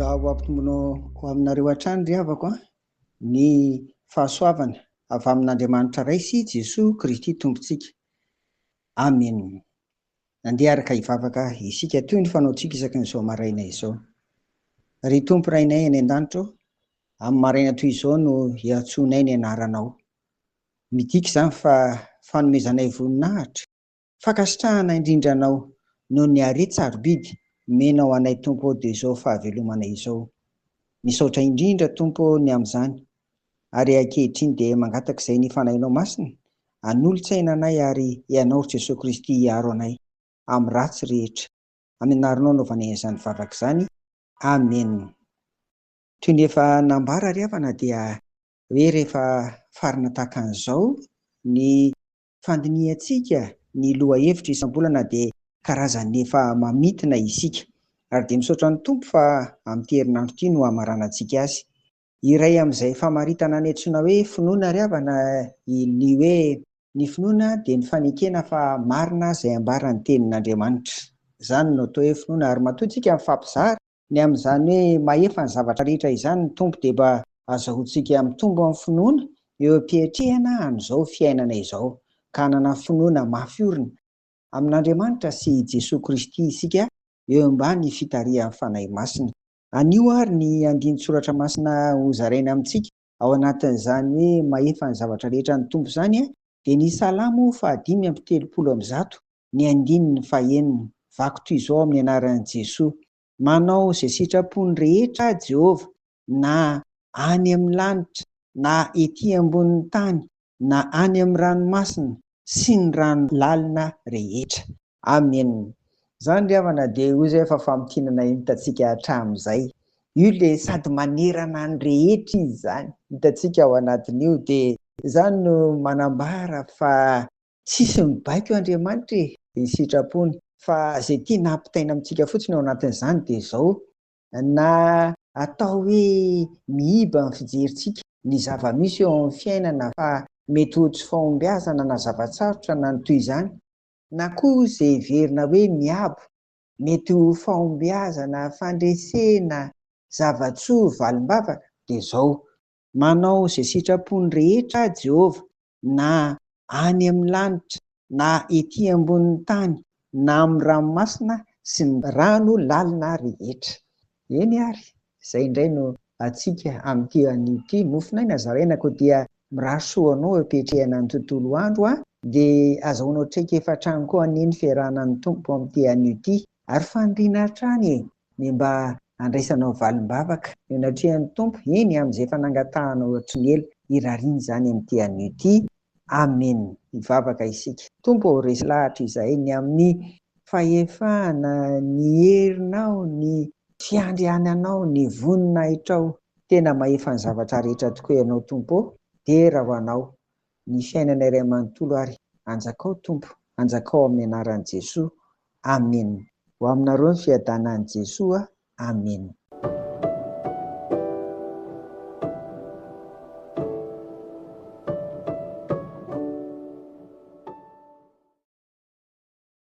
Mazava ampitombona ho aminareo hatrany ry havako ny fahasoavana avy amin'Andriamanitra Raisy Jesoa Kristy Tompontsika. Amen. Andeha araka hivavaka isika toy ny fanaontsika isaky n'izao maraina izao. Ry Tompo rainay any an-danitra, amin'ny maraina toy izao no hiantsonay ny anaranao. Midika izany fa fanomezanay voninahitra, fankasitrahana indrindra anao noho ny aretin-tsarobidy menao anay Tompo dia izao fahavelomanay izao. Misaotra indrindra Tompo ny amin'izany, ary ankehitriny dia mangataka izay ny fanahinao masina hanolo-tsaina anay ary hianaotr' Jesosy Kristy hiaro anay amin'ny ratsy rehetra. Amin'ny anaranao anaovana izany vavaka izany. Amen. Toy ny efa nambara ry havana dia hoe rehefa farana tahaka an'izao ny fandiniantsika ny lohahevitra isam-bolana dia karazany efa mamitina isika, ary dia misaotra ny Tompo fa amin'ity herinandro ity no hamaranantsika azy. Iray amin'izay famaritana ny antsoina hoe finoana ry havana ny hoe ny finoana dia ny fanekena fa marina izay ambaran'ny tenin'Andriamanitra. Izany no atao hoe finoana, ary matoa tsika mifampizara ny amin'izany hoe mahefa ny zavatra rehetra izany ny Tompo dia mba azahoantsika mitombo amin'ny finoana eo am-piatrehana an'izao fiainana izao, ka hanana finoana mafy orina amin'Andriamanitra sy Jesosy Kristy isika eo ambany fitarihan'ny fanahy masina. Anio ary ny andinin-tsoratra masina hozaraina amintsika ao anatin'izany hoe mahefa ny zavatra rehetra ny Tompo izany dia ny Salamo 5:30, ny andininy fahaenina. Vaky toy izao amin'ny anaran'i Jesoa: manao izay sitrapony rehetra Jehovah, na any amin'ny lanitra na ety ambonin'ny tany na any amin'ny ranomasina sy ny rano lalina rehetra. Amen. Izany ry havana dia hoy izay efa fampikinana hitantsika hatramin'izay. Io le sady manerana ny rehetra izy izany hitantsika ao anatin'io, dia izany no manambara fa tsisy mibaiko Andriamanitra ny sitrapony, fa izay tia nampitaina amintsika fotsiny ao anatin'izany dia izao: na atao hoe mihiba ny fijerintsika ny zava-misy eo amin'ny fiainana, fa mety ho tsy fahombiazana na zavatsarotra na ny toy izany, na koa izay verina hoe miabo, mety ho fahombiazana, fandresena, zavatsoa, valim-bavaka, dia izao: manao izay sitrapony rehetra Jehovah, na any amin'ny lanitra na ety ambonin'ny tany na amin'ny ranomasina sy ny rano lalina rehetra. Eny ary, izay indray no atsika amin'ity an'ity nofinaina zarainako dia mirahasoa anao ampiatrehana ny tontolo andro dia azahoanao traika efa hatrany koa an'iny fiarahanan'ny Tompo amin'ity an'ity, ary fandriana hatrany ny mba andraisanao valim-bavaka eo anatrehan'ny Tompo, eny amin'izay efa nangatahanao hatry ny ela, irariana izany amin'ity an'ity. Amen. Hivavaka isika. Tompo resy lahatra izahay ny amin'ny fahefana, ny herinao, ny fiandriananao, ny voninahitranao. Tena mahefa ny zavatra rehetra tokoa ianao Tompo, dia raha ho anao ny fiainana iray manontolo ary anjakao Tompo, anjakao amin'ny anaran'i Jesoa. Amen. Ho aminareo ny fiadanan'i Jesoa. Amen.